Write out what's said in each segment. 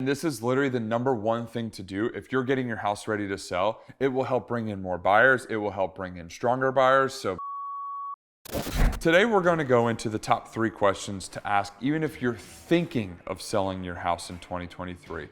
This is literally the number one thing to do if you're getting your house ready to sell. It will help bring in more buyers. It will help bring in stronger buyers. So today we're going to go into the top 3 questions to ask even if you're thinking of selling your house in 2023.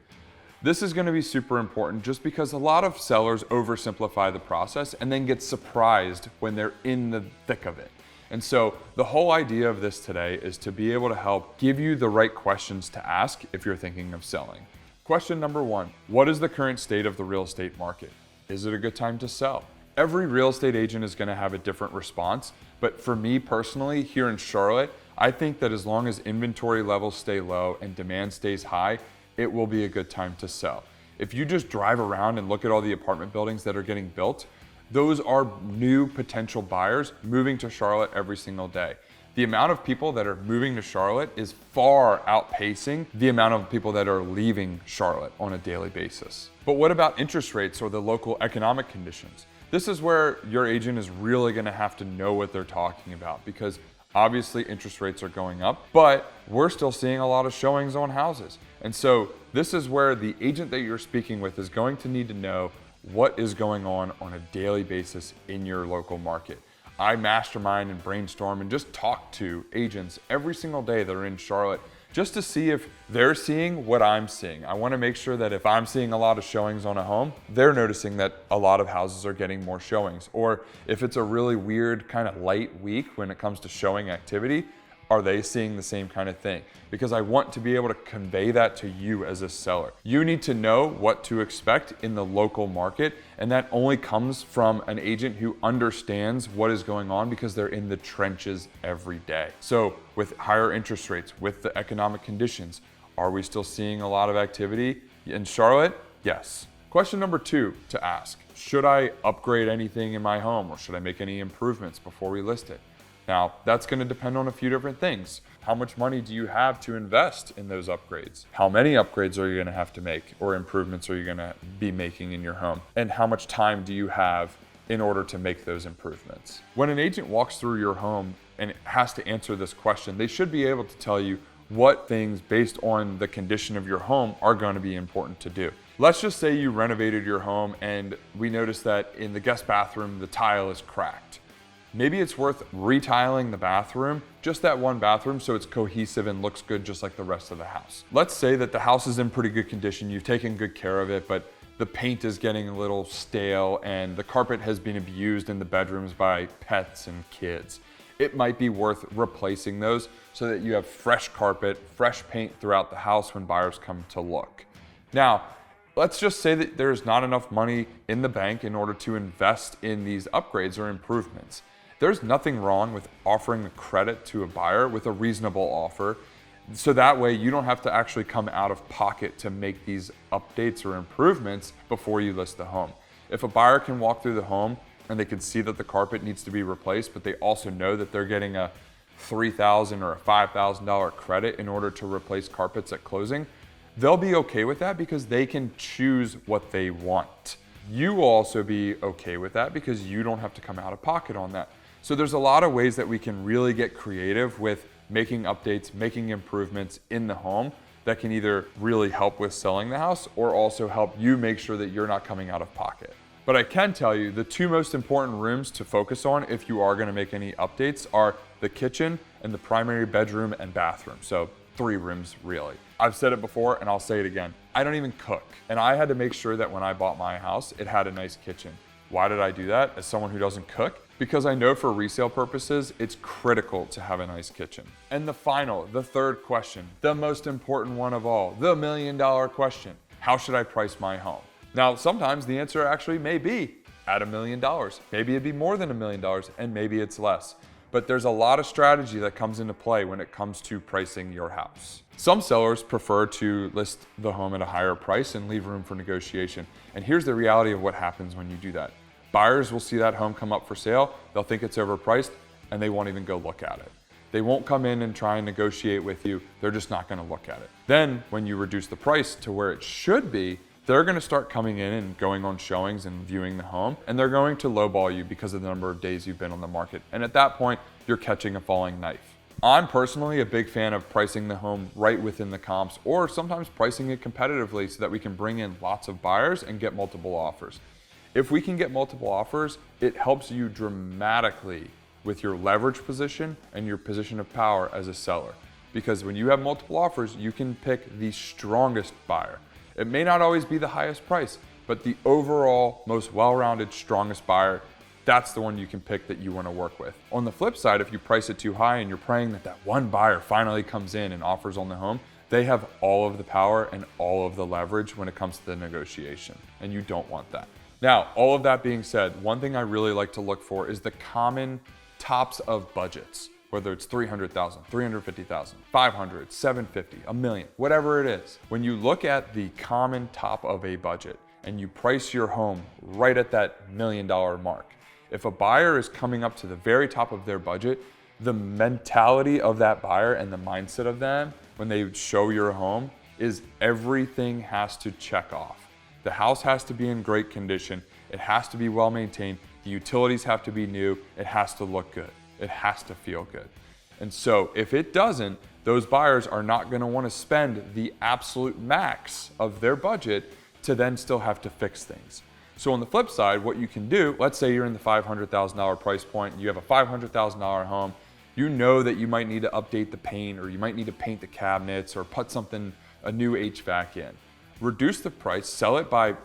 This is going to be super important just because a lot of sellers oversimplify the process and then get surprised when they're in the thick of it. And so the whole idea of this today is to be able to help give you the right questions to ask if you're thinking of selling. Question number 1, what is the current state of the real estate market? Is it a good time to sell? Every real estate agent is going to have a different response, but for me personally, here in Charlotte, I think that as long as inventory levels stay low and demand stays high, it will be a good time to sell. If you just drive around and look at all the apartment buildings that are getting built, those are new potential buyers moving to Charlotte every single day. The amount of people that are moving to Charlotte is far outpacing the amount of people that are leaving Charlotte on a daily basis. But what about interest rates or the local economic conditions? This is where your agent is really going to have to know what they're talking about, because obviously interest rates are going up, but we're still seeing a lot of showings on houses. And so this is where the agent that you're speaking with is going to need to know what is going on a daily basis in your local market. I mastermind and brainstorm and just talk to agents every single day that are in Charlotte just to see if they're seeing what I'm seeing. I want to make sure that if I'm seeing a lot of showings on a home, they're noticing that a lot of houses are getting more showings. Or if it's a really weird kind of light week when it comes to showing activity, are they seeing the same kind of thing? Because I want to be able to convey that to you as a seller. You need to know what to expect in the local market, and that only comes from an agent who understands what is going on because they're in the trenches every day. So with higher interest rates, with the economic conditions, are we still seeing a lot of activity in Charlotte? Yes. Question number 2 to ask, should I upgrade anything in my home or should I make any improvements before we list it? Now, that's going to depend on a few different things. How much money do you have to invest in those upgrades? How many upgrades are you going to have to make or improvements are you going to be making in your home? And how much time do you have in order to make those improvements? When an agent walks through your home and has to answer this question, they should be able to tell you what things based on the condition of your home are going to be important to do. Let's just say you renovated your home and we noticed that in the guest bathroom, the tile is cracked. Maybe it's worth retiling the bathroom, just that one bathroom, so it's cohesive and looks good just like the rest of the house. Let's say that the house is in pretty good condition, you've taken good care of it, but the paint is getting a little stale and the carpet has been abused in the bedrooms by pets and kids. It might be worth replacing those so that you have fresh carpet, fresh paint throughout the house when buyers come to look. Now, let's just say that there's not enough money in the bank in order to invest in these upgrades or improvements. There's nothing wrong with offering a credit to a buyer with a reasonable offer, so that way you don't have to actually come out of pocket to make these updates or improvements before you list the home. If a buyer can walk through the home and they can see that the carpet needs to be replaced, but they also know that they're getting a $3,000 or a $5,000 credit in order to replace carpets at closing, they'll be okay with that because they can choose what they want. You will also be okay with that because you don't have to come out of pocket on that. So there's a lot of ways that we can really get creative with making updates, making improvements in the home that can either really help with selling the house or also help you make sure that you're not coming out of pocket. But I can tell you the 2 most important rooms to focus on if you are going to make any updates are the kitchen and the primary bedroom and bathroom. So 3 rooms really. I've said it before and I'll say it again. I don't even cook. And I had to make sure that when I bought my house, it had a nice kitchen. Why did I do that as someone who doesn't cook? Because I know for resale purposes, it's critical to have a nice kitchen. And the 3rd question, the most important one of all, the $1 million question, how should I price my home? Now, sometimes the answer actually may be at $1 million. Maybe it'd be more than $1 million and maybe it's less. But there's a lot of strategy that comes into play when it comes to pricing your house. Some sellers prefer to list the home at a higher price and leave room for negotiation. And here's the reality of what happens when you do that. Buyers will see that home come up for sale, they'll think it's overpriced, and they won't even go look at it. They won't come in and try and negotiate with you, they're just not gonna look at it. Then, when you reduce the price to where it should be, they're gonna start coming in and going on showings and viewing the home, and they're going to lowball you because of the number of days you've been on the market. And at that point, you're catching a falling knife. I'm personally a big fan of pricing the home right within the comps, or sometimes pricing it competitively so that we can bring in lots of buyers and get multiple offers. If we can get multiple offers, it helps you dramatically with your leverage position and your position of power as a seller. Because when you have multiple offers, you can pick the strongest buyer. It may not always be the highest price, but the overall most well-rounded, strongest buyer, that's the one you can pick that you want to work with. On the flip side, if you price it too high and you're praying that that one buyer finally comes in and offers on the home, they have all of the power and all of the leverage when it comes to the negotiation, and you don't want that. Now, all of that being said, one thing I really like to look for is the common tops of budgets, whether it's 300,000, 350,000, 500, 750, a million, whatever it is. When you look at the common top of a budget and you price your home right at that $1 million mark, if a buyer is coming up to the very top of their budget, the mentality of that buyer and the mindset of them when they show your home is everything has to check off. The house has to be in great condition. It has to be well maintained. The utilities have to be new. It has to look good. It has to feel good. And so if it doesn't, those buyers are not going to want to spend the absolute max of their budget to then still have to fix things. So on the flip side, what you can do, let's say you're in the $500,000 price point, you have a $500,000 home, you know that you might need to update the paint, or you might need to paint the cabinets, or put a new HVAC in. Reduce the price, sell it by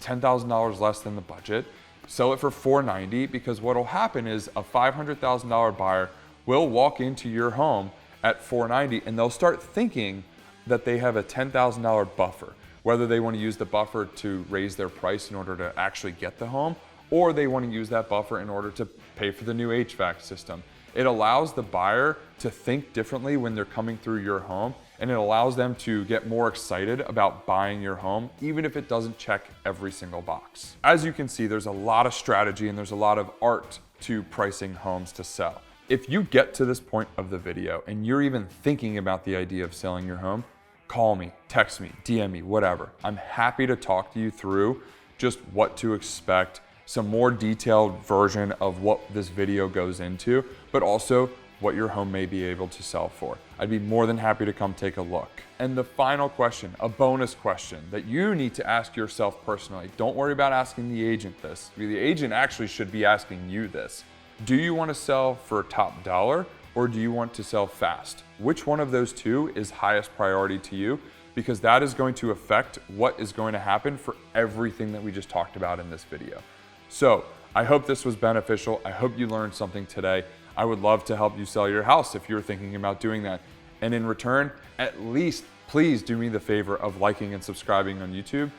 $10,000 less than the budget, sell it for $490, because what will happen is a $500,000 buyer will walk into your home at $490 and they'll start thinking that they have a $10,000 buffer, whether they want to use the buffer to raise their price in order to actually get the home, or they want to use that buffer in order to pay for the new HVAC system. It allows the buyer to think differently when they're coming through your home, and it allows them to get more excited about buying your home, even if it doesn't check every single box. As you can see, there's a lot of strategy and there's a lot of art to pricing homes to sell. If you get to this point of the video and you're even thinking about the idea of selling your home, call me, text me, DM me, whatever. I'm happy to talk to you through just what to expect, some more detailed version of what this video goes into, but also what your home may be able to sell for. I'd be more than happy to come take a look. And the final question, a bonus question that you need to ask yourself personally. Don't worry about asking the agent this. The agent actually should be asking you this. Do you want to sell for top dollar, or do you want to sell fast? Which one of those two is highest priority to you? Because that is going to affect what is going to happen for everything that we just talked about in this video. So I hope this was beneficial. I hope you learned something today. I would love to help you sell your house if you're thinking about doing that. And in return, at least please do me the favor of liking and subscribing on YouTube,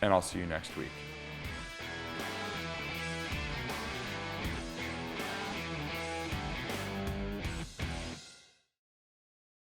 and I'll see you next week.